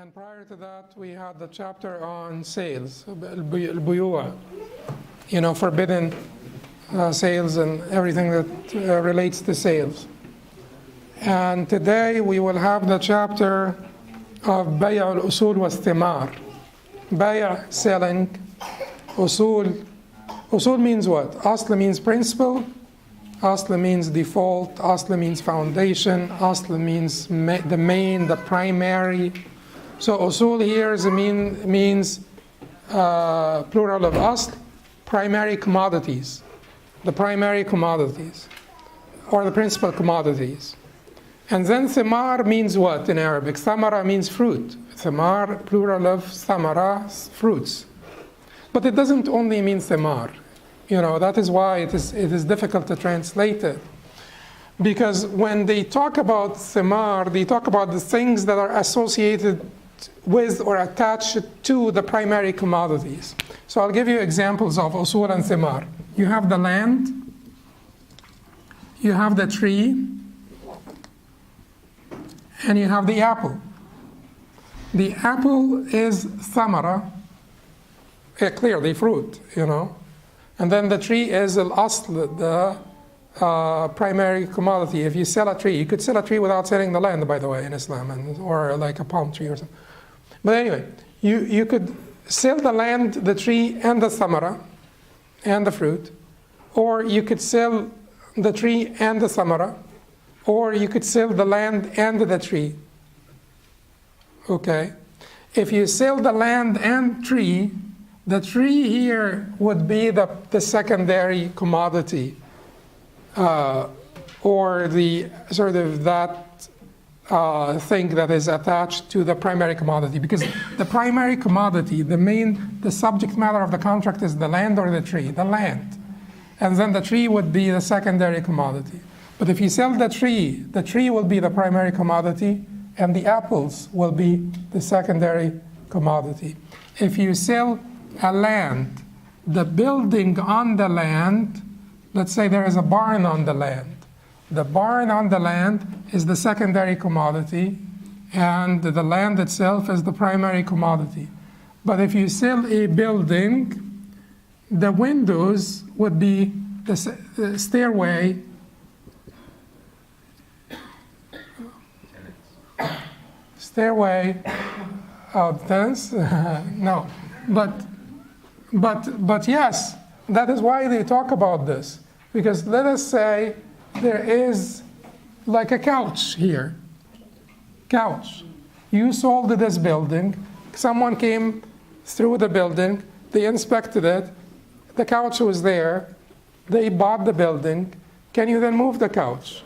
And prior to that, we had the chapter on sales, al-buyu'a, forbidden sales and everything that relates to sales. And today we will have the chapter of bay' al-usul wa istimar. Bay', selling, usul. Usul means what? Asl means principle. Asl means default. Asl means foundation. Asl means the main, the primary. So usul here means plural of asl, primary commodities. The primary commodities, or the principal commodities. And then thimar means what in Arabic? Thamara means fruit. Thimar, plural of thamara, fruits. But it doesn't only mean thimar. That is why it is difficult to translate it. Because when they talk about thimar, they talk about the things that are associated with or attached to the primary commodities. So I'll give you examples of usul and thimar. You have the land, you have the tree, and you have the apple. The apple is thamara, clearly fruit, And then the tree is al-asl, the primary commodity. If you sell a tree, you could sell a tree without selling the land, by the way, in Islam, or like a palm tree or something. But anyway, you could sell the land, the tree, and the thamara, and the fruit. Or you could sell the tree and the thamara. Or you could sell the land and the tree. Okay? If you sell the land and tree, the tree here would be the secondary commodity, or the sort of that thing that is attached to the primary commodity. Because the primary commodity, the subject matter of the contract is the land or the tree, the land. And then the tree would be the secondary commodity. But if you sell the tree will be the primary commodity, and the apples will be the secondary commodity. If you sell a land, the building on the land, let's say there is a barn on the land. The barn on the land is the secondary commodity, and the land itself is the primary commodity. But if you sell a building, the windows would be the stairway. Stairway of tenants? No. But yes, that is why they talk about this. Because let us say there is like a couch here. Couch. You sold this building. Someone came through the building. They inspected it. The couch was there. They bought the building. Can you then move the couch?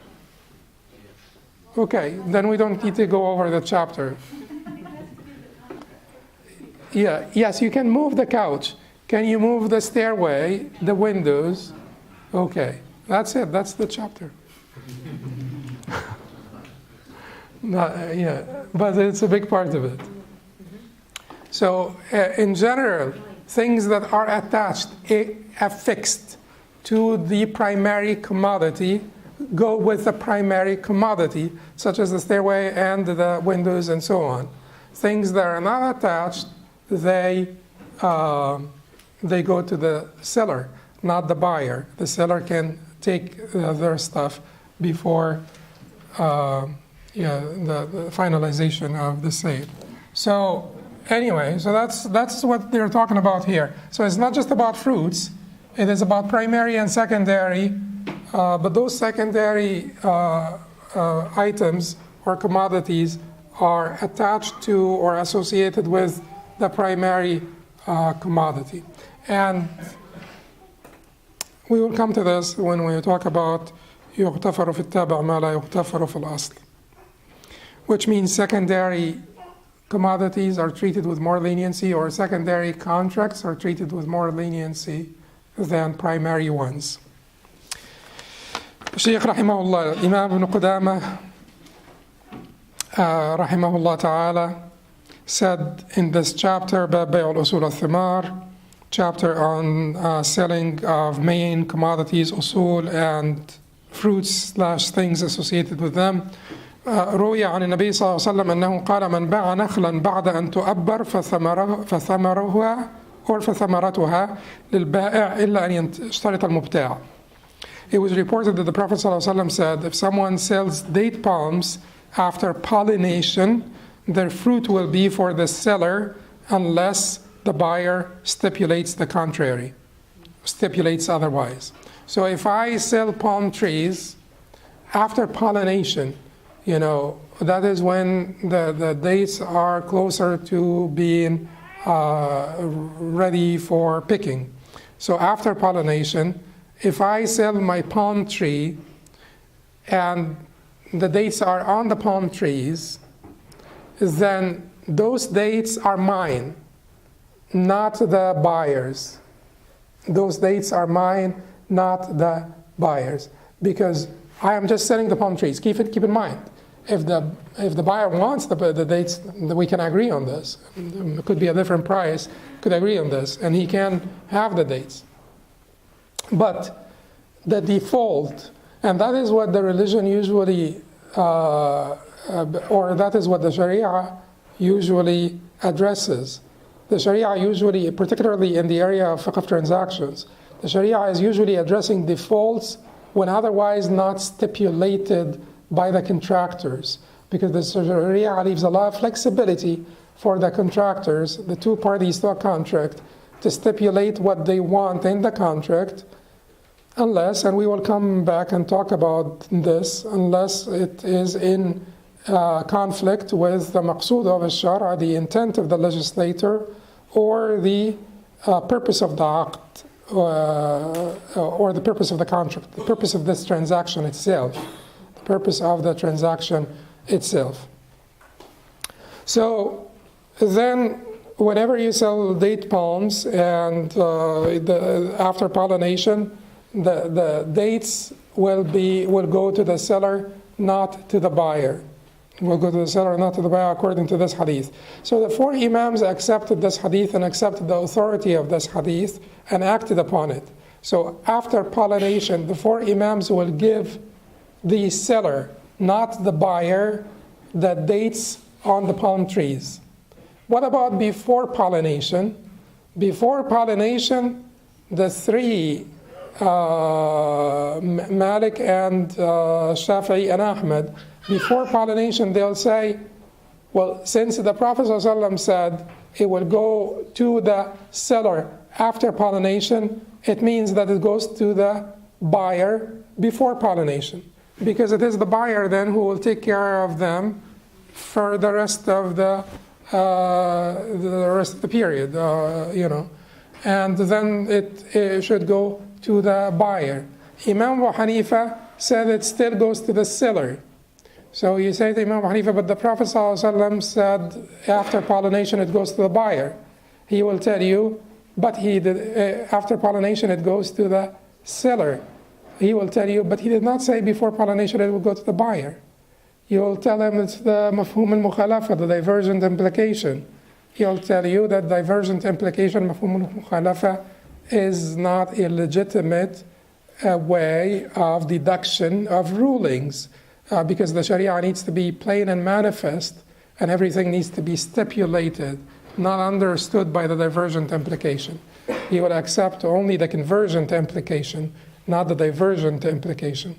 Okay, then we don't need to go over the chapter. Yes, you can move the couch. Can you move the stairway, the windows? Okay, that's it. That's the chapter. But it's a big part of it. So, in general, things that are attached, affixed to the primary commodity, go with the primary commodity, such as the stairway and the windows and so on. Things that are not attached, they go to the seller, not the buyer. The seller can take their stuff before the finalization of the sale. So anyway, so that's what they're talking about here. So it's not just about fruits. It is about primary and secondary. But those secondary items or commodities are attached to or associated with the primary commodity. And we will come to this when we talk about يغتفر في التابع ما لا يغتفر في الأصل, which means secondary commodities are treated with more leniency, or secondary contracts are treated with more leniency than primary ones. Shaykh rahimahullah, Imam ibn Qudamah rahimahullah ta'ala said in this chapter, Bab bay' al-usul al-thimar, chapter on selling of main commodities, usul, and fruits / things associated with them. روي عن النبي صلى الله عليه وسلم أنه قال من باع نخلا بعد أن تؤبر فثمرتها للبائع إلا أن يشترط المبتاع. It was reported that the Prophet ﷺ said, if someone sells date palms after pollination, their fruit will be for the seller unless the buyer stipulates the contrary, stipulates otherwise. So if I sell palm trees after pollination, that is when the dates are closer to being ready for picking. So after pollination, if I sell my palm tree and the dates are on the palm trees, then those dates are mine, not the buyer's. Those dates are mine, not the buyer's, because I am just selling the palm trees. Keep in mind, if the buyer wants the dates, we can agree on this. It could be a different price, could agree on this, and he can have the dates. But the default, and that is what the religion usually, or that is what the Sharia usually addresses. The Sharia usually, particularly in the area of fiqh of transactions, the Sharia is usually addressing defaults when otherwise not stipulated by the contractors, because the Sharia leaves a lot of flexibility for the contractors, the two parties to a contract, to stipulate what they want in the contract, unless, and we will come back and talk about this, unless it is in conflict with the maqsood of al-shar', the intent of the legislator, or the purpose of the aqd, or the purpose of the contract, the purpose of this transaction itself, the purpose of the transaction itself. So then, whenever you sell date palms and after pollination, the dates will go to the seller, not to the buyer. Will go to the seller, not to the buyer, according to this hadith. So the four Imams accepted this hadith and accepted the authority of this hadith and acted upon it. So after pollination, the four Imams will give the seller, not the buyer, the dates on the palm trees. What about before pollination? Before pollination, the three Malik and Shafi'i and Ahmed, before pollination they'll say, well, since the Prophet ﷺ said it will go to the seller after pollination, it means that it goes to the buyer before pollination, because it is the buyer then who will take care of them for the rest of the period, and then it should go to the buyer. Imam Abu Hanifa said it still goes to the seller. So you say to Imam Abu Hanifa, but the Prophet ﷺ said after pollination it goes to the buyer. He will tell you, but after pollination it goes to the seller. He will tell you, but he did not say before pollination it will go to the buyer. You will tell him it's the mafhum al-mukhalafa, the divergent implication. He'll tell you that divergent implication, mafhum al-mukhalafa, is not a legitimate way of deduction of rulings, because the Sharia needs to be plain and manifest, and everything needs to be stipulated, not understood by the divergent implication. He will accept only the convergent implication, not the divergent implication.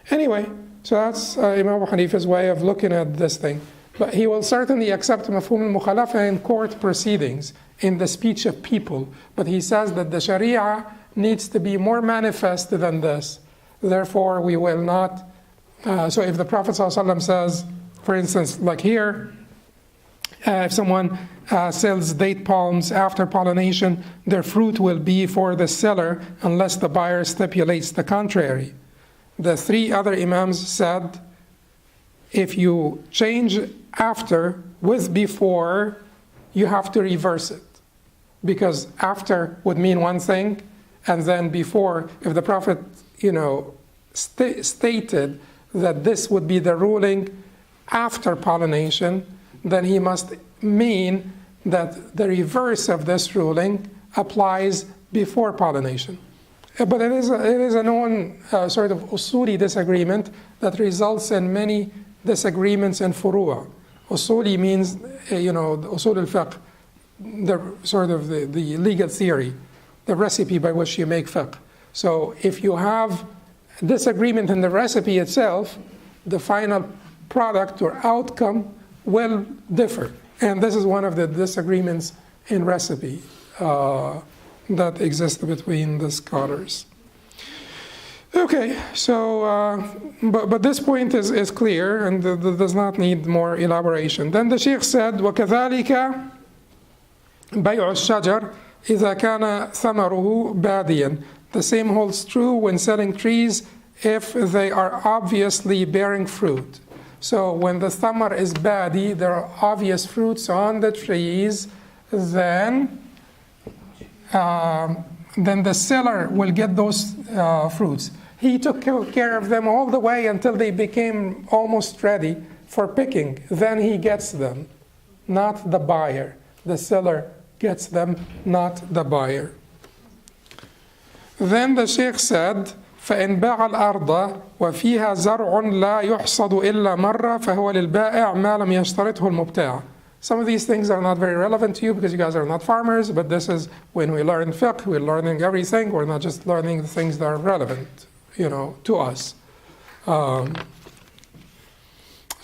Anyway, so that's Imam Abu Hanifa's way of looking at this thing. But he will certainly accept mafhum al-mukhalafa in court proceedings, in the speech of people. But he says that the Sharia needs to be more manifest than this. Therefore, we will not. So if the Prophet ﷺ says, for instance, like here, if someone sells date palms after pollination, their fruit will be for the seller unless the buyer stipulates the contrary. The three other Imams said, if you change after with before, you have to reverse it. Because after would mean one thing, and then before, if the Prophet, stated that this would be the ruling after pollination, then he must mean that the reverse of this ruling applies before pollination. But it is a known sort of usuli disagreement that results in many disagreements in furu'. Usuli means, usul al-fiqh, the sort of the legal theory, the recipe by which you make fiqh. So if you have disagreement in the recipe itself, the final product or outcome will differ. And this is one of the disagreements in recipe that exist between the scholars. Okay, so, but this point is clear and does not need more elaboration. Then the Sheikh said, وَكَذَلِكَ بَيْعُ الشَّجَرِ إِذَا كَانَ ثَمَرُهُ بَادِيًا. The same holds true when selling trees if they are obviously bearing fruit. So when the thamar is badi, there are obvious fruits on the trees, then the seller will get those fruits. He took care of them all the way until they became almost ready for picking. Then he gets them, not the buyer. The seller gets them, not the buyer. Then the Sheikh said, فإن باع الأرض وفيها زرع لا يحصد إلا مرة فهو للبائع ما لم يشترطه المبتاع. Some of these things are not very relevant to you because you guys are not farmers, but this is when we learn fiqh, we're learning everything. We're not just learning the things that are relevant, to us. So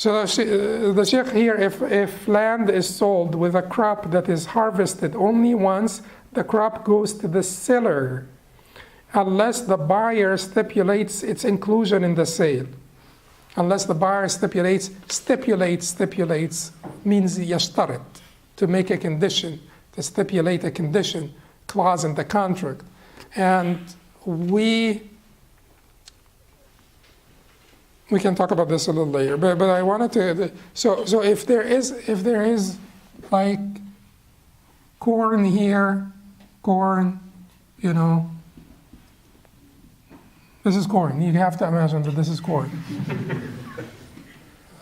the Sheikh here, if land is sold with a crop that is harvested only once, the crop goes to the seller, unless the buyer stipulates its inclusion in the sale. Unless the buyer stipulates means yashtarit, to make a condition, to stipulate a condition clause in the contract. And we can talk about this a little later, but I wanted to, so if there is like corn here, this is corn. You have to imagine that this is corn.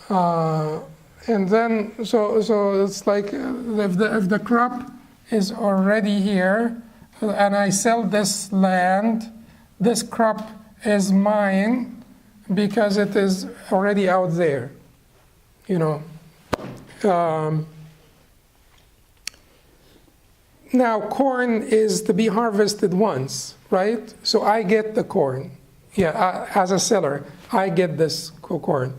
And then, so it's like if the crop is already here, and I sell this land, this crop is mine because it is already out there. Now, corn is to be harvested once, right? So I get the corn. As a seller, I get this corn.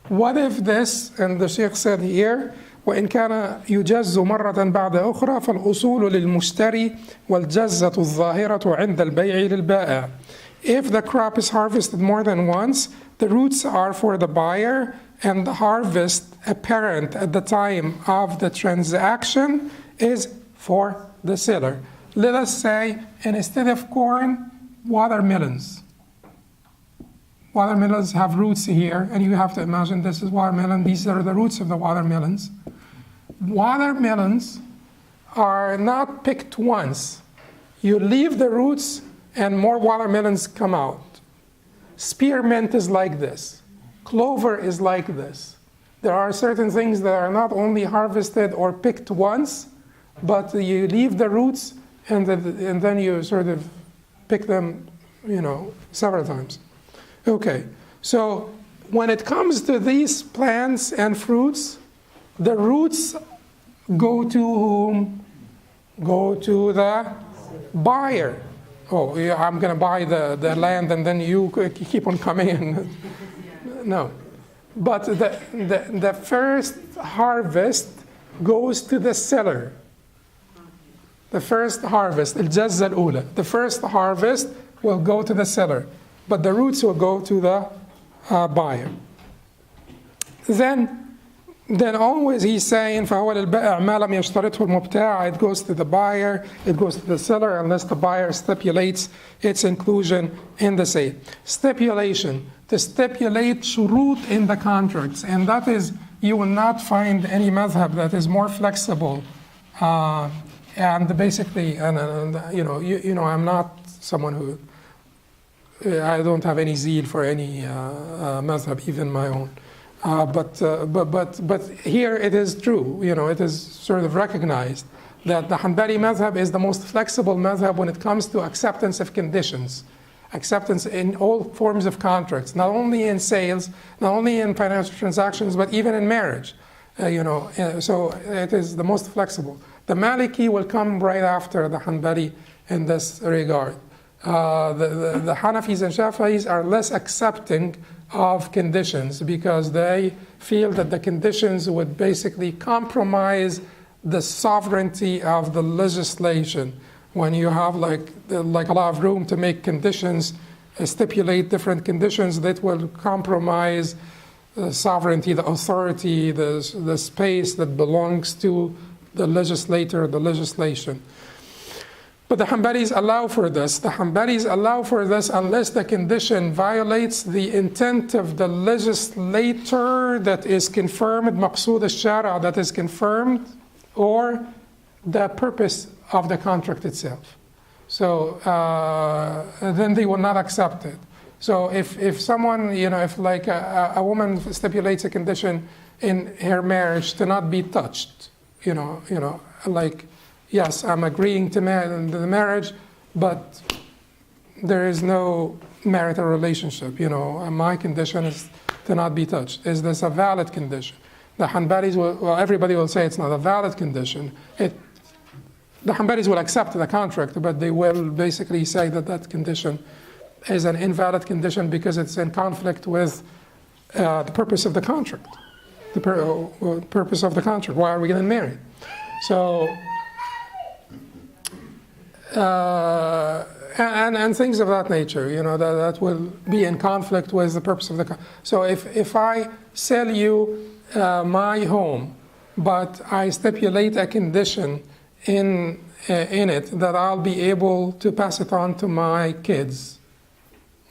What if this, and the Sheikh said here, وإن كان يجز مرة بعد أخرى فالأصول للمشتري والجزة الظاهرة عند البيع للبائع. If the crop is harvested more than once, the roots are for the buyer and the harvest apparent at the time of the transaction is for the seller. Let us say, instead of corn, watermelons. Watermelons have roots here, and you have to imagine this is watermelon. These are the roots of the watermelons. Watermelons are not picked once. You leave the roots, and more watermelons come out. Spearmint is like this. Clover is like this. There are certain things that are not only harvested or picked once, but you leave the roots, and then you sort of pick them, several times. Okay, so when it comes to these plants and fruits, the roots go to whom? Go to the buyer. Oh, yeah, I'm going to buy the land and then you keep on coming in. No. But the first harvest goes to the seller. The first harvest, الجزة الأولى. The first harvest will go to the seller, but the roots will go to the buyer. Then always he's saying فهو للبائع ما لم يشترطه المبتاع. It goes to the buyer, it goes to the seller unless the buyer stipulates its inclusion in the sale. Stipulation, to stipulate shurut in the contracts, and that is, you will not find any madhab that is more flexible. And basically, I'm not someone who, I don't have any zeal for any madhab, even my own. But here it is true, it is sort of recognized that the Hanbali madhab is the most flexible madhab when it comes to acceptance of conditions. acceptance in all forms of contracts, not only in sales, not only in financial transactions, but even in marriage. So it is the most flexible. The Maliki will come right after the Hanbali in this regard. The Hanafis and Shafa'is are less accepting of conditions because they feel that the conditions would basically compromise the sovereignty of the legislation. When you have like a lot of room to make conditions, stipulate different conditions, that will compromise the sovereignty, the authority, the space that belongs to the legislator, the legislation. But the Hanbalis allow for this. The Hanbalis allow for this unless the condition violates the intent of the legislator that is confirmed, maqsood al-shara, that is confirmed, or the purpose of the contract itself. So then they will not accept it. So if someone, if like a woman stipulates a condition in her marriage to not be touched, like, yes, I'm agreeing to the marriage, but there is no marital relationship. My condition is to not be touched. Is this a valid condition? The Hanbalis everybody will say it's not a valid condition. The Hanbalis will accept the contract, but they will basically say that condition is an invalid condition because it's in conflict with the purpose of the contract. The purpose of the contract. Why are we getting married? So, and things of that nature, that will be in conflict with the purpose of the contract. So if I sell you my home, but I stipulate a condition in it that I'll be able to pass it on to my kids.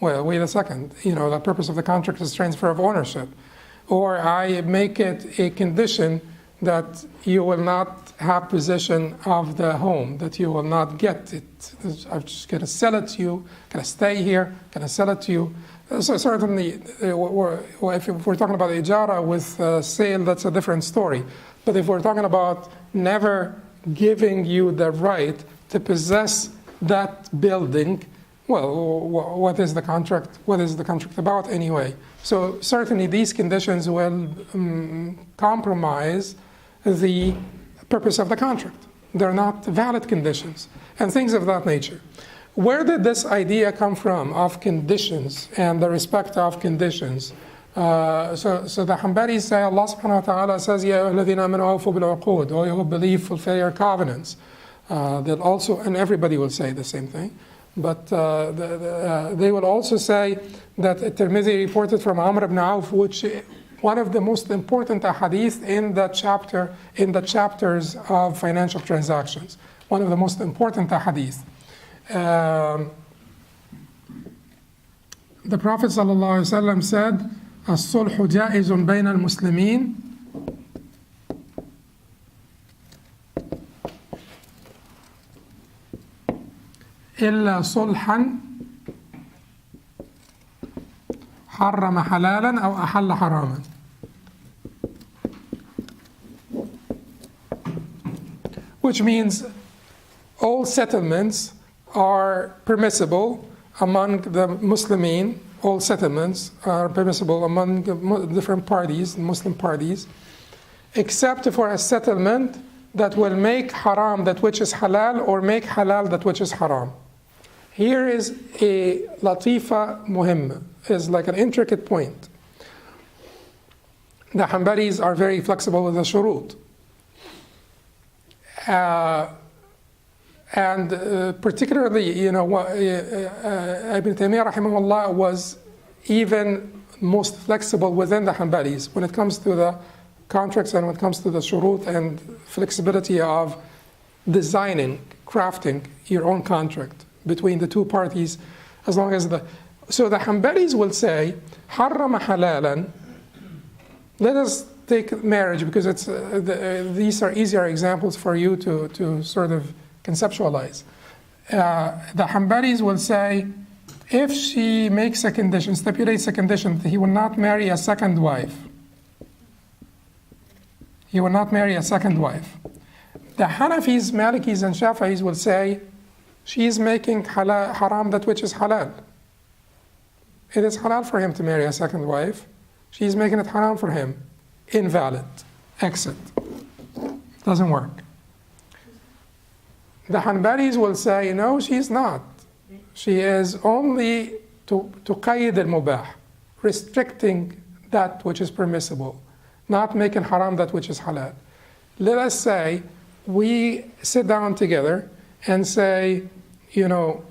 Well, wait a second. The purpose of the contract is transfer of ownership. Or I make it a condition that you will not have possession of the home, that you will not get it. I'm just going to sell it to you, going to stay here, going to sell it to you. So certainly, if we're talking about ijara with sale, that's a different story. But if we're talking about never giving you the right to possess that building, well, what is the contract? What is the contract about anyway? So certainly these conditions will compromise the purpose of the contract. They're not valid conditions and things of that nature. Where did this idea come from of conditions and the respect of conditions? So the Hanbalis say, Allah subhanahu wa ta'ala says, Ya ayyuhalladhina amanu awfu bil uqud, or you who believe, fulfill your covenants. That also, and everybody will say the same thing, but they will also say that Tirmidhi reported from Amr ibn Auf, which one of the most important ahadith in the chapters of financial transactions. One of the most important ahadith. The Prophet ﷺ said, الصلح جائز بين المسلمين إلا صلحا حرم حلالا أو أحل حراما. Which means all settlements are permissible among the Muslimin. All settlements are permissible among different parties, Muslim parties, except for a settlement that will make haram that which is halal or make halal that which is haram. Here is a latifa muhimma, is like an intricate point. The Hanbalis are very flexible with the shurut. And particularly, Ibn Taymiyyah rahimahullah was even most flexible within the Hanbalis when it comes to the contracts and when it comes to the shurut and flexibility of designing, crafting your own contract between the two parties, as long as so the Hanbalis will say, harrama halalan. Let us take marriage because these are easier examples for you to sort of conceptualize. The Hanbalis will say, if she makes a condition, stipulates a condition that he will not marry a second wife. He will not marry a second wife. The Hanafis, Malikis, and Shafa'is will say, she is making haram that which is halal. It is halal for him to marry a second wife. She's making it haram for him. Invalid. Exit. Doesn't work. The Hanbalis will say, no, she's not. She is only to qayd al-mubah, restricting that which is permissible, not making haram that which is halal. Let us say we sit down together and say, we'll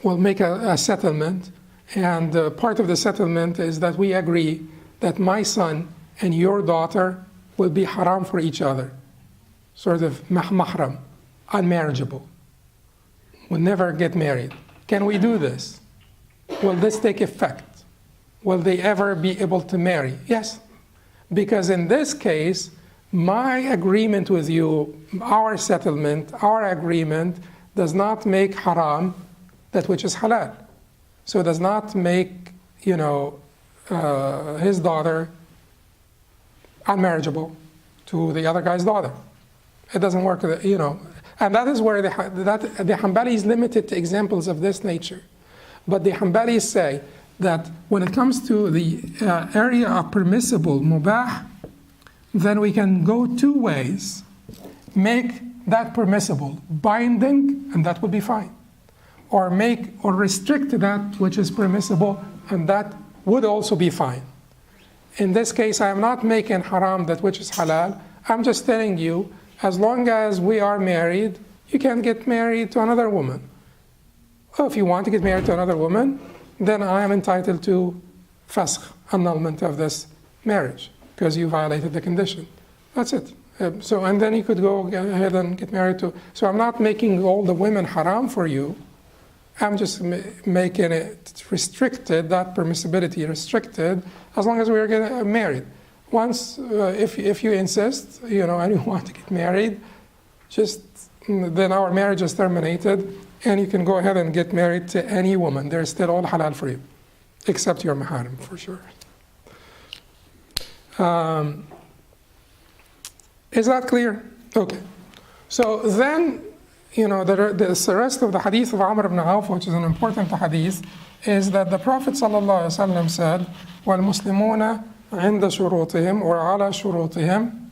make a settlement, and part of the settlement is that we agree that my son and your daughter will be haram for each other, sort of mahram, unmarriageable, will never get married. Can we do this? Will this take effect? Will they ever be able to marry? Yes, because in this case, my agreement with you, our settlement, our agreement does not make haram that which is halal. So it does not make, his daughter unmarriageable to the other guy's daughter. It doesn't work, And that is where the Hanbali is limited to examples of this nature. But the Hanbalis say that when it comes to the area of permissible mubah, then we can go two ways. Make that permissible binding, and that would be fine. Or restrict that which is permissible, and that would also be fine. In this case, I am not making haram that which is halal. I'm just telling you, as long as we are married, you can get married to another woman. Or if you want to get married to another woman, then I am entitled to fasakh, annulment of this marriage, because you violated the condition. That's it. And then you could go ahead and get married to. So I'm not making all the women haram for you. I'm just making it restricted, that permissibility restricted, as long as we are getting married. Once, if you insist, and you want to get married, then our marriage is terminated, and you can go ahead and get married to any woman. They're still all halal for you, except your maharim, for sure. Is that clear? Okay. So then, the rest of the hadith of Amr ibn Auf, which is an important hadith, is that the Prophet ﷺ said, وَالْمُسْلِمُونَ عند شروطهم or على شروطهم.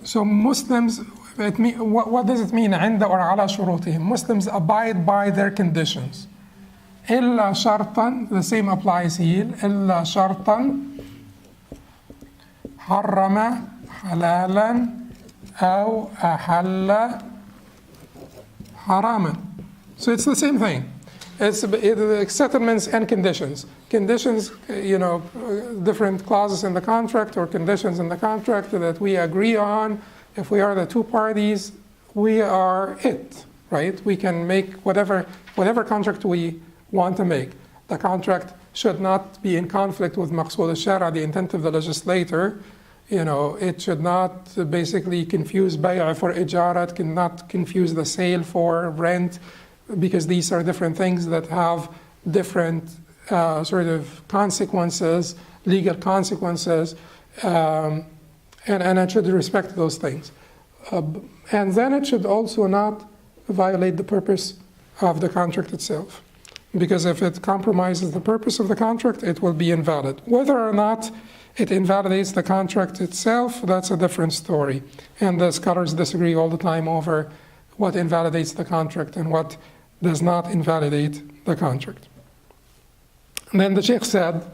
So Muslims, what does it mean عند or على شروطهم? Muslims abide by their conditions. إلا شرطا, the same applies here. إلا شرطا حرم حلالا أو أحل haraman. So it's the same thing. It's settlements and conditions. Conditions, different clauses in the contract or conditions in the contract that we agree on. If we are the two parties, we are it, right? We can make whatever contract we want to make. The contract should not be in conflict with maqsood al-shara, the intent of the legislator. It should not basically confuse bay'a for ijara, it cannot confuse the sale for rent, because these are different things that have different sort of consequences, legal consequences, and it should respect those things. And then it should also not violate the purpose of the contract itself, because if it compromises the purpose of the contract, it will be invalid. Whether or not it invalidates the contract itself, that's a different story. And the scholars disagree all the time over what invalidates the contract and what does not invalidate the contract. And then the Sheikh said,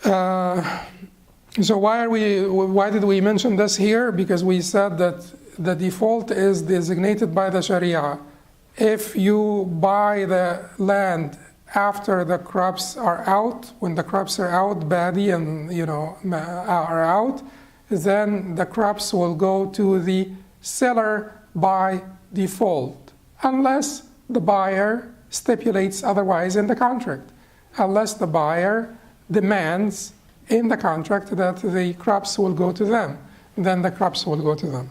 so why did we mention this here? Because we said that the default is designated by the Sharia. If you buy the land after the crops are out, when the crops are out, badi and are out, then the crops will go to the seller by default, unless the buyer stipulates otherwise in the contract, unless the buyer demands in the contract that the crops will go to them, then the crops will go to them.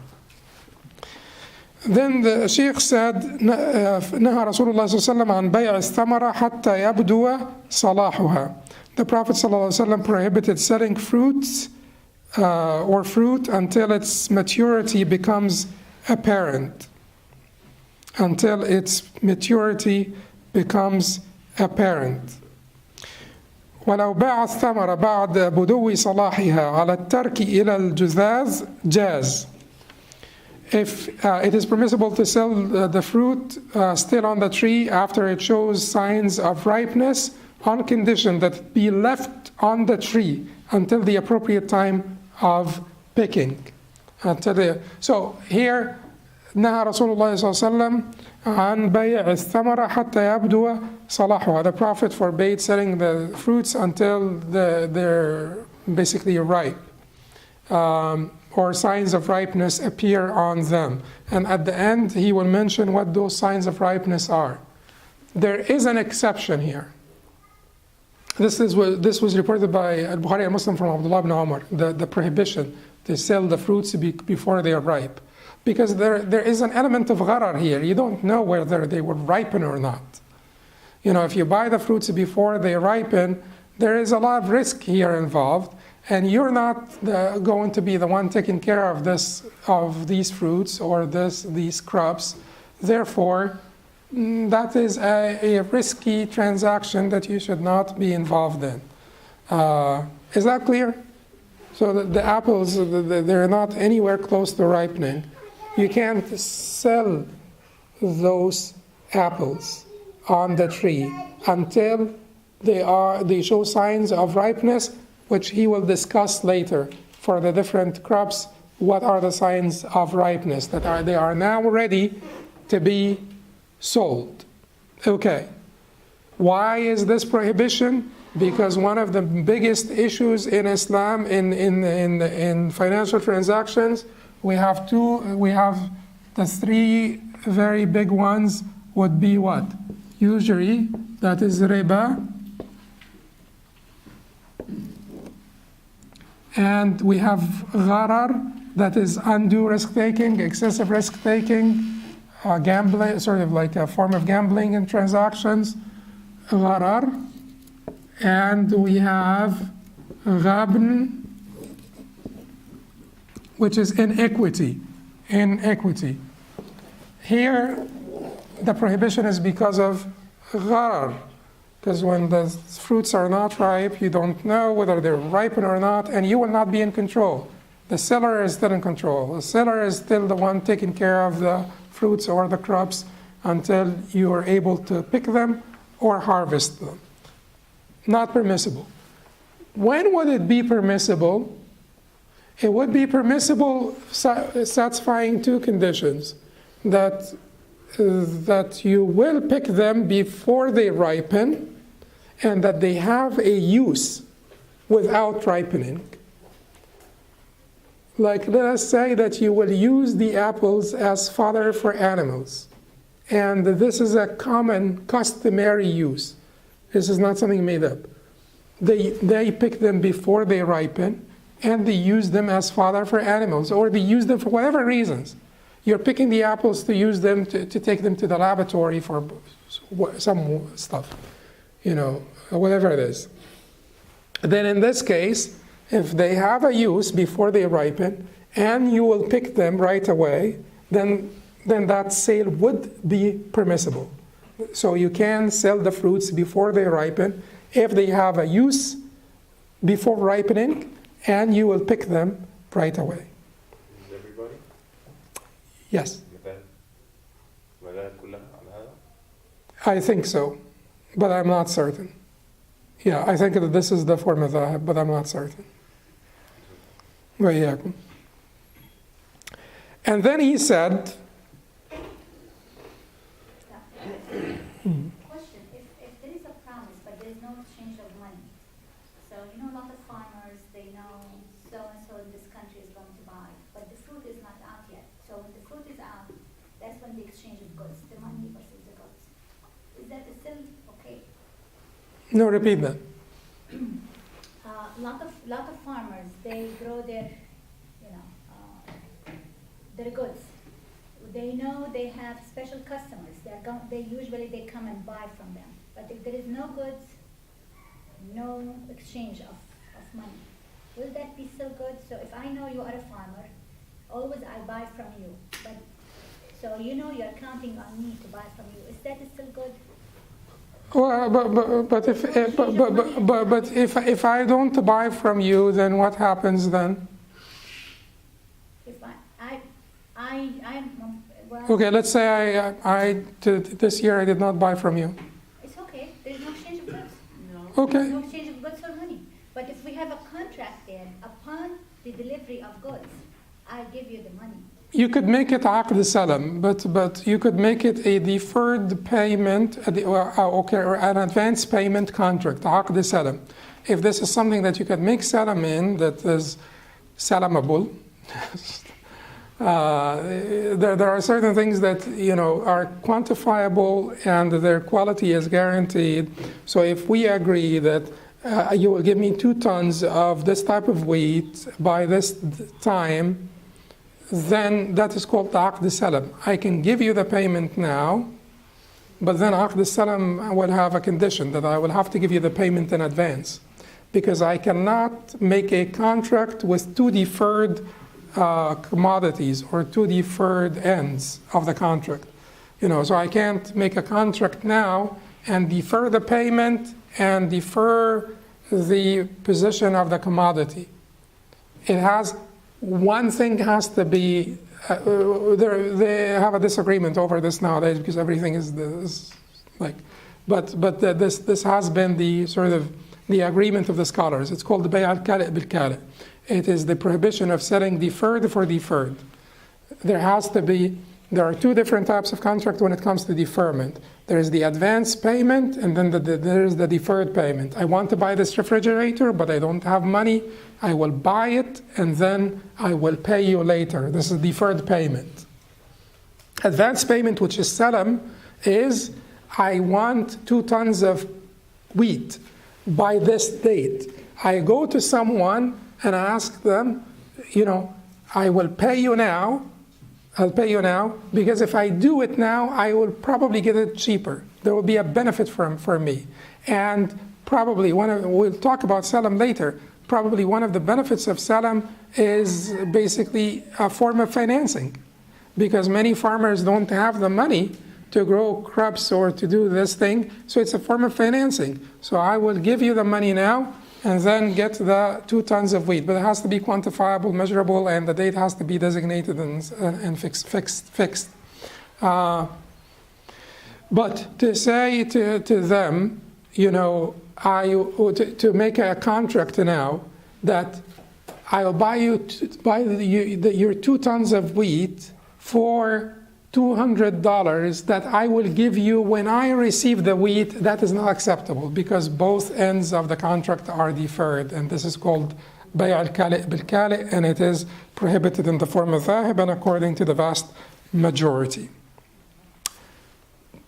Then the Sheikh said, نهى رسول الله صلى الله عليه وسلم عن بيع الثمرة حتى يبدو صلاحها. The Prophet صلى الله عليه وسلم prohibited selling fruits or fruit until its maturity becomes apparent. Until its maturity becomes apparent. ولو باع الثمر بعد بدو صلاحها على الترك إلى الجذاذ جاز. If it is permissible to sell the fruit still on the tree after it shows signs of ripeness, on condition that it be left on the tree until the appropriate time of picking. So here نهى رسول الله صلى الله عليه وسلم عن بيع الثمرة حتى يبدو صلاحها. The Prophet forbade selling the fruits until they're basically ripe, or signs of ripeness appear on them. And at the end, he will mention what those signs of ripeness are. There is an exception here. This was reported by al-Bukhari and Muslim from Abdullah ibn Umar, the prohibition to sell the fruits before they are ripe. Because there is an element of gharar here. You don't know whether they will ripen or not. If you buy the fruits before they ripen, there is a lot of risk here involved, and you're not going to be the one taking care of these fruits or these crops. Therefore, that is a risky transaction that you should not be involved in. Is that clear? So the apples, they're not anywhere close to ripening. You can't sell those apples on the tree until they show signs of ripeness, which he will discuss later for the different crops. What are the signs of ripeness that they are now ready to be sold? Okay. Why is this prohibition? Because one of the biggest issues in Islam in financial transactions, we have the three very big ones would be what? Usury, that is riba. And we have gharar, that is undue risk-taking, excessive risk-taking, gambling, sort of like a form of gambling in transactions, gharar. And we have ghabn, which is inequity. Here, the prohibition is because of gharar. Because when the fruits are not ripe, you don't know whether they're ripen or not, and you will not be in control. The seller is still in control. The seller is still the one taking care of the fruits or the crops until you are able to pick them or harvest them. Not permissible. When would it be permissible? It would be permissible satisfying two conditions. That you will pick them before they ripen, and that they have a use without ripening. Like, let us say that you will use the apples as fodder for animals, and this is a common, customary use. This is not something made up. They pick them before they ripen, and they use them as fodder for animals, or they use them for whatever reasons. You're picking the apples to use them to take them to the laboratory for some stuff, whatever it is. Then in this case, if they have a use before they ripen, and you will pick them right away, then that sale would be permissible. So you can sell the fruits before they ripen if they have a use before ripening, and you will pick them right away. Is everybody? Yes. I think so, but I'm not certain. Yeah, I think that this is the form of dhahab, but I'm not certain. وإياكم. And then he said, Question, if there is a promise but there is no exchange of money, so a lot of farmers, they know so-and-so in this country is going to buy, but the fruit is not out yet. So when the fruit is out, that's when the exchange of goods, the money versus the goods. Is that still okay? no, repeat that. Lot of farmers, they grow their goods. They know they have special customers. They usually come and buy from them. But if there is no goods, no exchange of money. will that be still good? So if I know you are a farmer, always I buy from you. But so you know you're counting on me to buy from you. Is that still good? Well, but if I don't buy from you, then what happens then? If I'm well, Okay, let's say this year I did not buy from you. it's okay. There's no exchange of goods. Okay. No exchange of goods or money. But if we have a contract then, upon the delivery of goods, I give you the money. You could make it aqd salam, but you could make it a deferred payment, or an advance payment contract, aqd salam. If this is something that you could make salam in, that is salamable, there are certain things that are quantifiable and their quality is guaranteed. So if we agree that you will give me 2 tons of this type of wheat by this time, then that is called aqd salam. I can give you the payment now, but then aqd salam will have a condition that I will have to give you the payment in advance, because I cannot make a contract with 2 deferred commodities or 2 deferred ends of the contract. So I can't make a contract now and defer the payment and defer the position of the commodity. One thing has to be, they have a disagreement over this nowadays because everything is like, but this has been the sort of the agreement of the scholars. It's called the bay' al-kali' bil-kali'. It is the prohibition of selling deferred for deferred. There are 2 different types of contract when it comes to deferment. There is the advance payment, and then there is the deferred payment. I want to buy this refrigerator, but I don't have money. I will buy it, and then I will pay you later. This is deferred payment. Advance payment, which is salam, is I want 2 tons of wheat by this date. I go to someone and I ask them, I will pay you now. I'll pay you now, because if I do it now, I will probably get it cheaper. There will be a benefit for me. And probably, we'll talk about salam later, probably one of the benefits of salam is basically a form of financing, because many farmers don't have the money to grow crops or to do this thing, so it's a form of financing. So I will give you the money now, and then get the 2 tons of wheat. But it has to be quantifiable, measurable, and the date has to be designated and fixed. But to say to them, to make a contract now that I'll buy your 2 tons of wheat for $200 that I will give you when I receive the wheat, that is not acceptable, because both ends of the contract are deferred, and this is called bay' al-kali' bil-kali', and it is prohibited in the form of dhahib and according to the vast majority.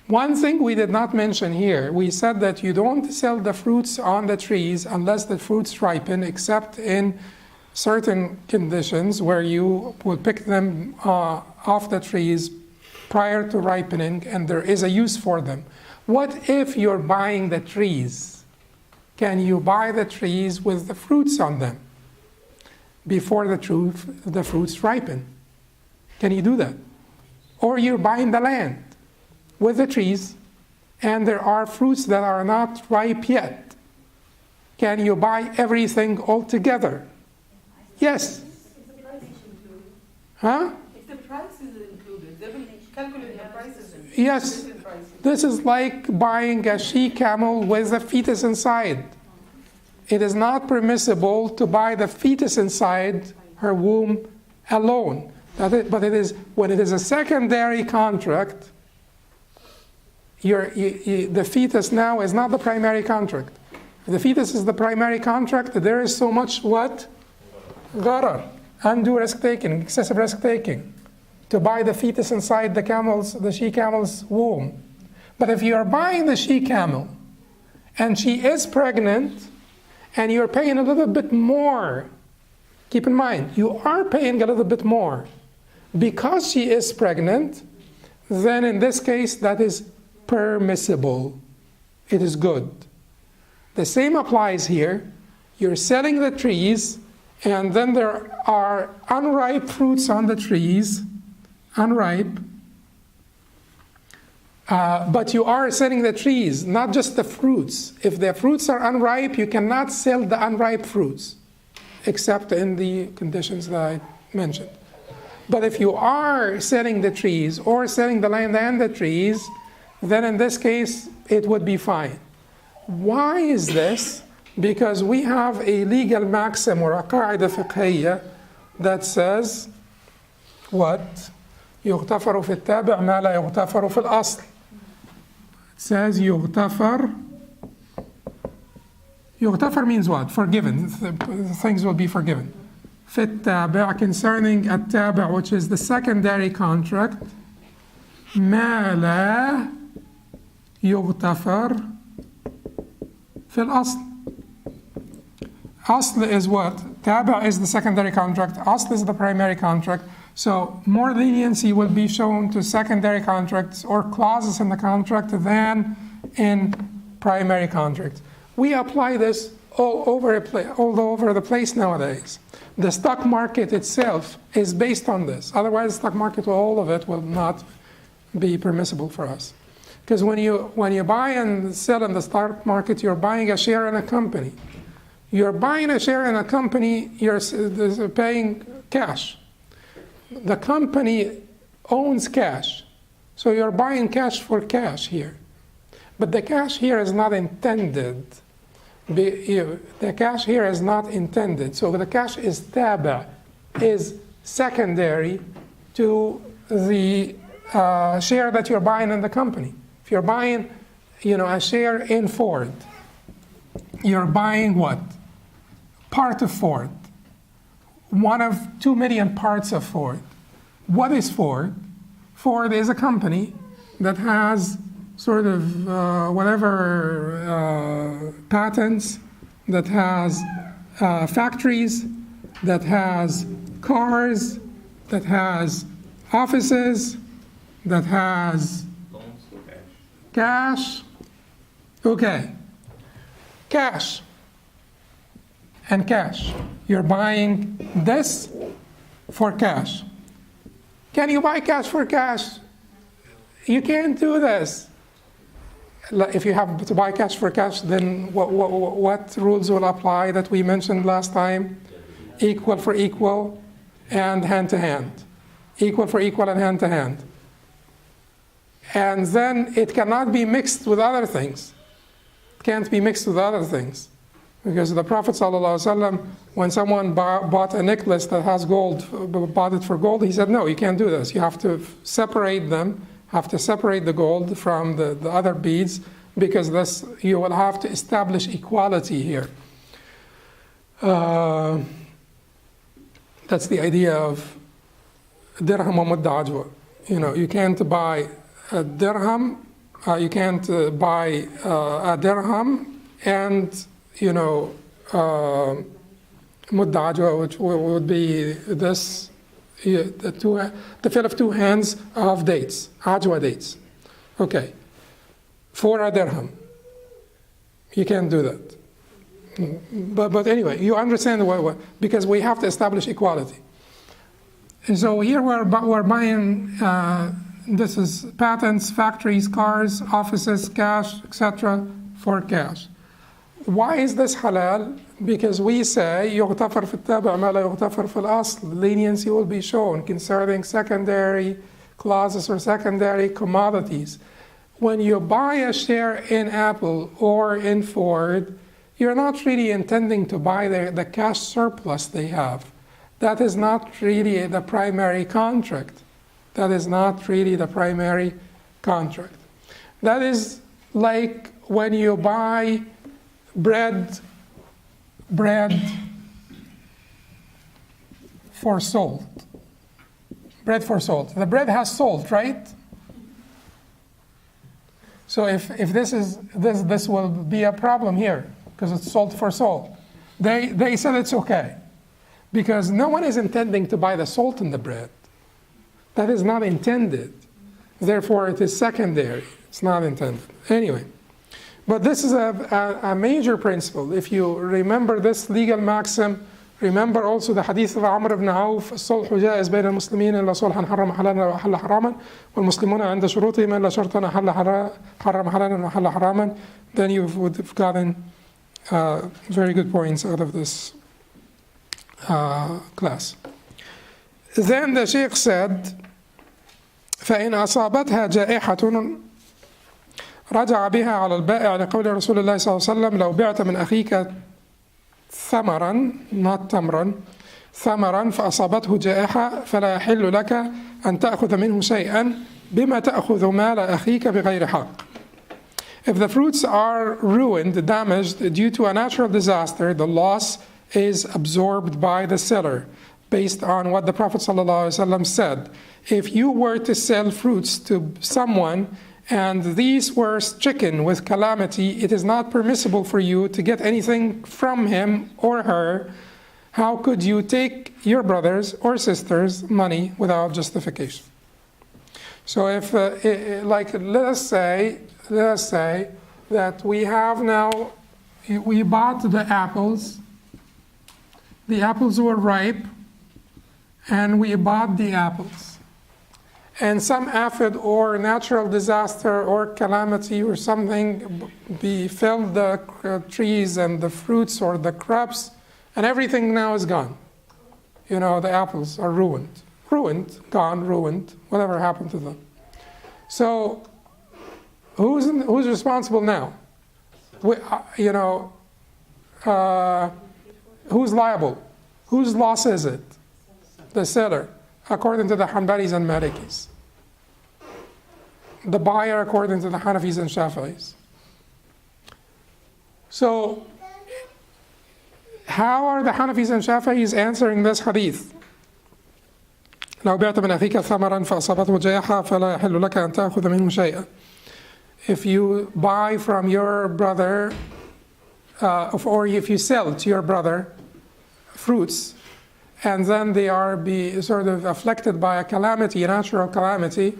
One thing we did not mention here, we said that you don't sell the fruits on the trees unless the fruits ripen, except in certain conditions where you will pick them off the trees prior to ripening, and there is a use for them. What if you're buying the trees? Can you buy the trees with the fruits on them before the fruits ripen? Can you do that? Or you're buying the land with the trees, and there are fruits that are not ripe yet. Can you buy everything all together? Yes. Huh? If the price is included, they will calculate the prices. Yes. This is like buying a she-camel with a fetus inside. It is not permissible to buy the fetus inside her womb alone. But it is, when it is a secondary contract, the fetus now is not the primary contract. If the fetus is the primary contract, there is so much what? Gharar, undue risk-taking, excessive risk-taking, to buy the fetus inside the she-camel's womb. But if you are buying the she-camel, and she is pregnant, and you're paying a little bit more, keep in mind, you are paying a little bit more because she is pregnant, then in this case, that is permissible. It is good. The same applies here. You're selling the trees, And then there are unripe fruits on the trees, unripe, but you are selling the trees, not just the fruits. If the fruits are unripe, you cannot sell the unripe fruits, except in the conditions that I mentioned. But if you are selling the trees or selling the land and the trees, then in this case, it would be fine. Why is this? Because we have a legal maxim or a قاعدة فقهية that says what? يغتفر في التابع ما لا يغتفر في الأصل. It says يغتفر. يغتفر means what? Forgiven. Things will be forgiven. في التابع, concerning التابع, which is the secondary contract, ما لا يغتفر في الأصل. Asl is what? Taba is the secondary contract. Asl is the primary contract. So more leniency will be shown to secondary contracts or clauses in the contract than in primary contracts. We apply this all over the place nowadays. The stock market itself is based on this. Otherwise, the stock market, all of it will not be permissible for us. Because when you buy and sell in the stock market, you're buying a share in a company. You're buying a share in a company, you're paying cash. The company owns cash. So you're buying cash for cash here. But the cash here is not intended. The cash here is not intended. So the cash is taba, is secondary to the share that you're buying in the company. If you're buying, a share in Ford, you're buying what? Part of Ford. One of 2 million parts of Ford. What is Ford? Ford is a company that has sort of patents, that has factories, that has cars, that has offices, that has cash. Okay. Cash. And cash. You're buying this for cash. Can you buy cash for cash? You can't do this. If you have to buy cash for cash, then what rules will apply that we mentioned last time? Equal for equal and hand to hand. Equal for equal and hand to hand. And then it cannot be mixed with other things. It can't be mixed with other things. Because the Prophet ﷺ, when someone bought a necklace that has gold, bought it for gold, he said, no, you can't do this. You have to separate them, have to separate the gold from the other beads, because you will have to establish equality here. That's the idea of dirham wa mudda ajwa. You can't buy a dirham, you can't buy a dirham and mudda ajwa, which would be this, the fill of 2 hands of dates, ajwa dates. Okay, for a dirham. You can't do that. But anyway, you understand why, because we have to establish equality. And so here we're buying, this is patents, factories, cars, offices, cash, etc. for cash. Why is this halal? Because we say يغتفر في التابع ما لا يغتفر في الأصل. Leniency will be shown concerning secondary clauses or secondary commodities. When you buy a share in Apple or in Ford, you're not really intending to buy the cash surplus they have. That is not really the primary contract. That is not really the primary contract. That is like when you buy bread for salt. Bread for salt. The bread has salt, right? So if this will be a problem here, because it's salt for salt. They said it's okay, because no one is intending to buy the salt in the bread. That is not intended. Therefore, it is secondary. It's not intended. Anyway, but this is a major principle. If you remember this legal maxim, Remember also the hadith of Amr ibn Auf, الصلح جائز بين المسلمين إلا صلحا حرم حلالا وأحل حراما والمسلمون عند شروطهم إلا شرطا حرم حلالا وأحل حراما. Then you would have gotten very good points out of this class. Then the Sheikh said, فإن أصابتها جائحة رجع بها على البائع لقول رسول الله صلى الله عليه وسلم لو بعت من أخيك ثمرا not تمرا ثمرا فأصابته جائحة فلا يحل لك أن تأخذ منه شيئا بما تأخذ مال أخيك بغير حق. If the fruits are ruined, damaged due to a natural disaster, the loss is absorbed by the seller based on what the Prophet ﷺ said. If you were to sell fruits to someone and these were stricken with calamity, it is not permissible for you to get anything from him or her. How could you take your brother's or sister's money without justification? So if, like, let us say that we have now, we bought the apples were ripe, and we bought the apples. And some aphid or natural disaster or calamity or something befell the trees and the fruits or the crops, and everything now is gone. You know, the apples are ruined, gone, ruined, whatever happened to them. So who's responsible now? Who's liable? Whose loss is it? The seller, according to the Hanbalis and Malikis. The buyer, according to the Hanafis and Shafi'is. So, how are the Hanafis and Shafi'is answering this hadith? لو بعت من أخيك ثمرا فأصابته جائحة فلا يحل لك أن تأخذ منه شيئا. If you buy from your brother, or if you sell to your brother fruits, and then they are sort of afflicted by a calamity, a natural calamity,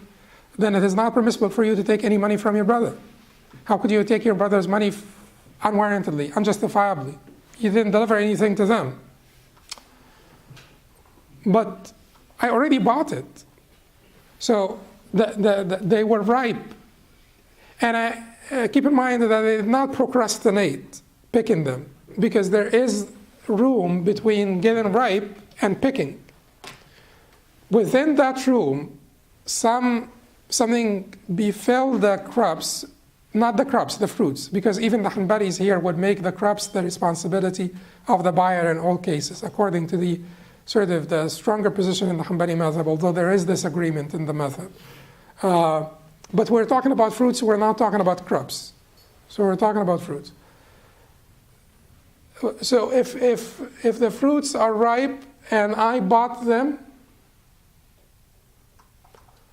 then it is not permissible for you to take any money from your brother. How could you take your brother's money unwarrantedly, unjustifiably? You didn't deliver anything to them. But I already bought it. So they were ripe. And I keep in mind that I did not procrastinate picking them, because there is room between getting ripe and picking. Within that room, something befell the crops, not the crops, the fruits, because even the Hanbalis here would make the crops the responsibility of the buyer in all cases, according to the sort of the stronger position in the Hanbali madhab, although there is disagreement in the madhab. But we're talking about fruits, we're not talking about crops. So we're talking about fruits. So if the fruits are ripe and I bought them,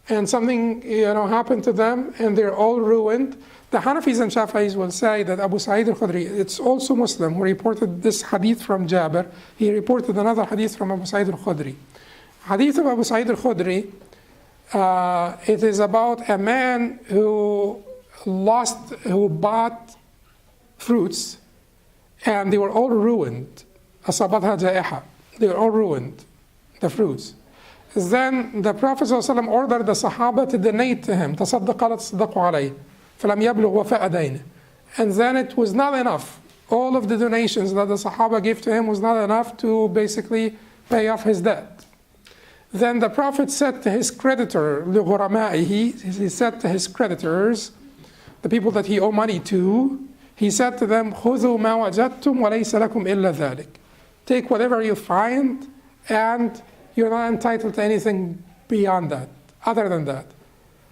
and something happened to them and they're all ruined, the Hanafis and Shafi'is will say that Abu Sa'id al-Khudri, it's also Muslim who reported this hadith from Jabir. He reported another hadith from Abu Sa'id al-Khudri. Hadith of Abu Sa'id al-Khudri, it is about a man who bought fruits and they were all ruined. أصابتها جائحة. They were all ruined, the fruits. Then the Prophet ﷺ ordered the Sahaba to donate to him. تصدق لا تصدقوا عليه فلم يبلغ وفاء دينه. And then it was not enough. All of the donations that the Sahaba gave to him was not enough to basically pay off his debt. Then the Prophet said to his creditor, لغرمائه, he said to his creditors, the people that he owed money to, he said to them, خذوا ما وجدتم وليس لكم إلا ذلك. Take whatever you find, and you're not entitled to anything beyond that, other than that.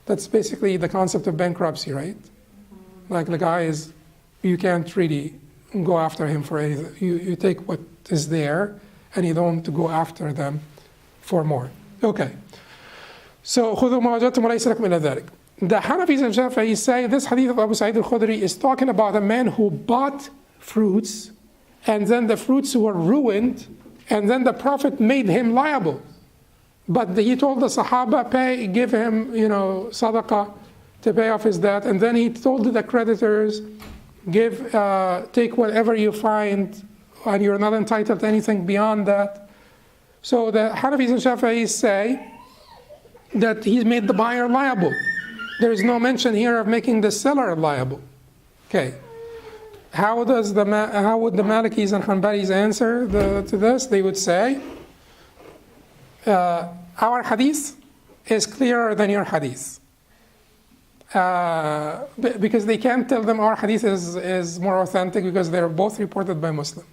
That's basically the concept of bankruptcy, right? Like the guy you can't really go after him for anything. You take what is there, and you don't go after them for more. Okay. So, خذوا ما وجدتم وليس لكم إلا ذلك. The Hanafis and Shafi'is say this hadith of Abu Sa'id al-Khudri is talking about a man who bought fruits, and then the fruits were ruined, and then the Prophet made him liable. But he told the Sahaba, give him, sadaqah to pay off his debt. And then he told the creditors, take whatever you find and you're not entitled to anything beyond that. So the Hanafis and Shafi'is say that he's made the buyer liable. There is no mention here of making the seller liable. Okay. How would the Malikis and Hanbalis answer to this? They would say, our hadith is clearer than your hadith. Because they can't tell them our hadith is more authentic because they're both reported by Muslim.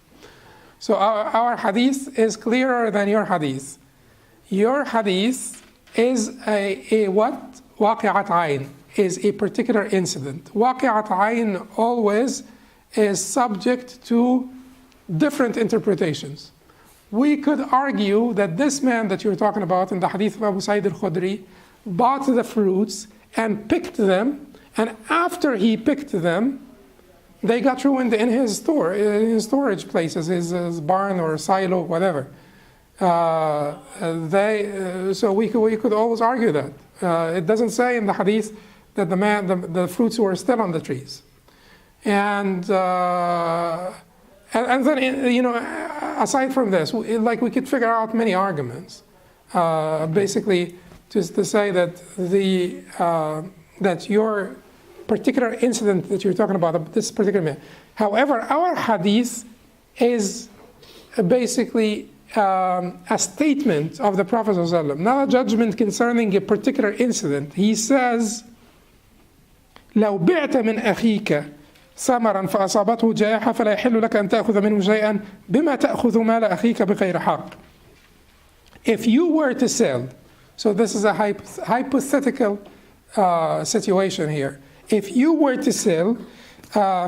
So our hadith is clearer than your hadith. Your hadith is a what? Waqi'at ayn, is a particular incident. Waqi'at ayn always is subject to different interpretations. We could argue that this man that you're talking about in the hadith of Abu Sa'id al-Khudri bought the fruits and picked them, and after he picked them, they got ruined in his store, in his storage places, his barn or silo, whatever. So we could always argue that. It doesn't say in the hadith that the fruits were still on the trees. And then, aside from this, we could figure out many arguments. Basically, just to say that that your particular incident that you're talking about, this particular man. However, our hadith is basically a statement of the Prophet ﷺ, not a judgment concerning a particular incident. He says, لو بعت من أخيك ثمرا فأصابته جائحة فلا يحل لك أن تأخذ منه شيئا بما تأخذ مال أخيك بغير حق. If you were to sell, so this is a hypothetical situation here. If you were to sell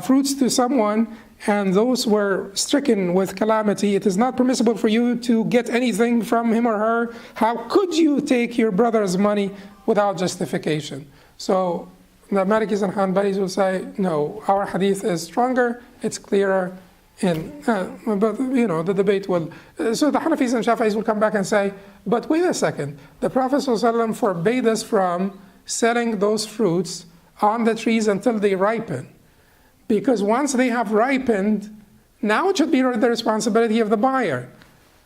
fruits to someone and those were stricken with calamity, it is not permissible for you to get anything from him or her. How could you take your brother's money without justification? So the Malikis and Hanbalis will say, no, our hadith is stronger, it's clearer, but the debate will. So the Hanafis and Shafi'is will come back and say, but wait a second, the Prophet ﷺ forbade us from selling those fruits on the trees until they ripen. Because once they have ripened, now it should be the responsibility of the buyer.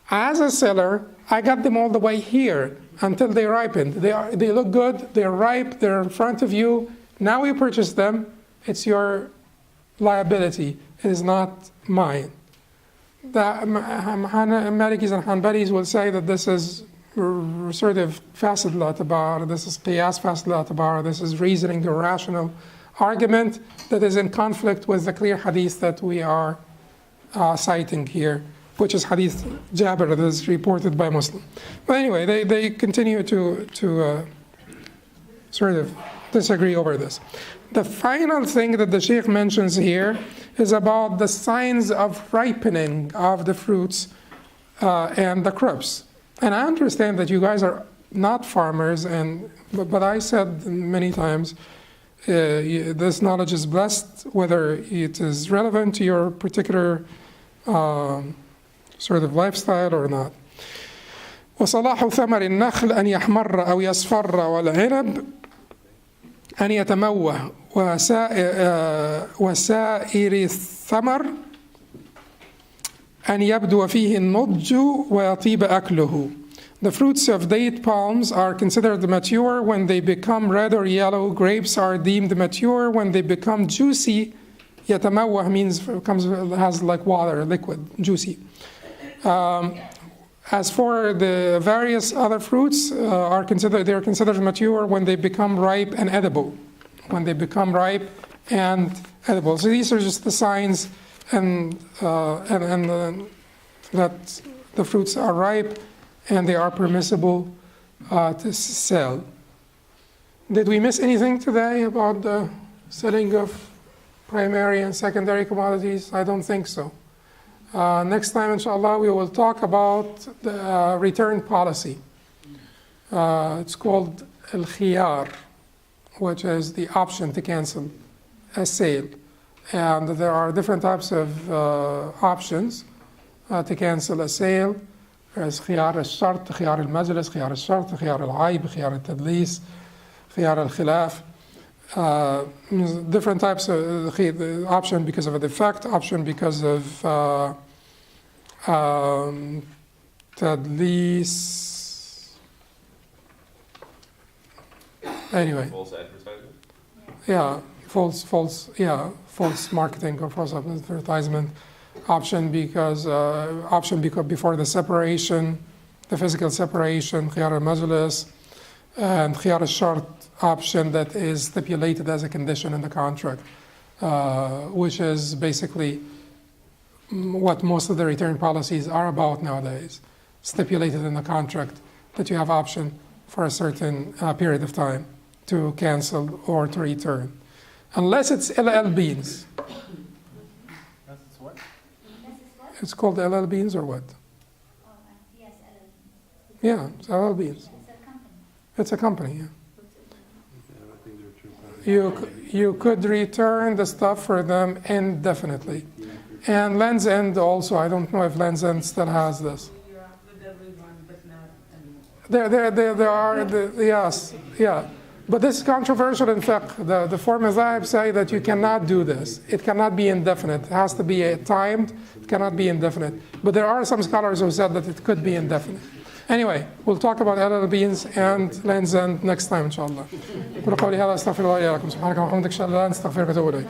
As a seller, I got them all the way here until they ripened. They look good, they're ripe, they're in front of you. Now you purchase them, it's your liability, it is not mine. The Malikis and Hanbalis will say that this is sort of fasid la tabar, this is qiyas fasid la tabar, this is reasoning, a rational argument that is in conflict with the clear hadith that we are citing here, which is hadith Jabir that is reported by Muslim. But anyway, they continue to sort of disagree over this. The final thing that the Sheikh mentions here is about the signs of ripening of the fruits and the crops. And I understand that you guys are not farmers, but I said many times, this knowledge is blessed, whether it is relevant to your particular sort of lifestyle or not. وصلاح ثمر النخل أن يحمر أو يصفر والعنب أن يتموه وسائر الثمر أن يبدو فيه النضج ويطيب أكله. The fruits of date palms are considered mature when they become red or yellow. Grapes are deemed mature when they become juicy. يتموه means has like water, liquid, juicy. As for the various other fruits, they are considered mature when they become ripe and edible. When they become ripe and edible. So these are just the signs and that the fruits are ripe and they are permissible to sell. Did we miss anything today about the selling of primary and secondary commodities? I don't think so. Next time, inshallah, we will talk about the return policy. It's called al-khiyar, which is the option to cancel a sale. And there are different types of options to cancel a sale. There's khiyar al-shart, khiyar al-majlis, khiyar al-shart, khiyar al-ayb, khiyar al-tadlis, khiyar al-khilaf. Different types of option because of a defect, option because of تدليس. Anyway, False advertisement. yeah, false marketing or false advertisement. Option because before the separation, the physical separation, khiyar al-majlis, and khiyar al-shart option that is stipulated as a condition in the contract, which is basically what most of the return policies are about nowadays, stipulated in the contract that you have option for a certain period of time to cancel or to return. Unless it's LL beans. That's what? This is what? It's called LL beans or what? Oh, yes, LL. Yeah, it's LL beans. It's a company. It's a company, yeah. Yeah, I think there are two parties. You could return the stuff for them indefinitely. And Land's End also, I don't know if Land's End still has this. Yeah, with everyone, but not anymore. There are, yes, yeah. But this is controversial in fiqh. The four mazahib say that you cannot do this. It cannot be indefinite. It has to be timed. It cannot be indefinite. But there are some scholars who said that it could be indefinite. Anyway, we'll talk about LL beans and Land's End next time, inshallah. قولوا قولي هذا استغفر الله لكم سبحانك وبحمدك اشهد ان لا اله الا انت استغفرك واتوب اليك.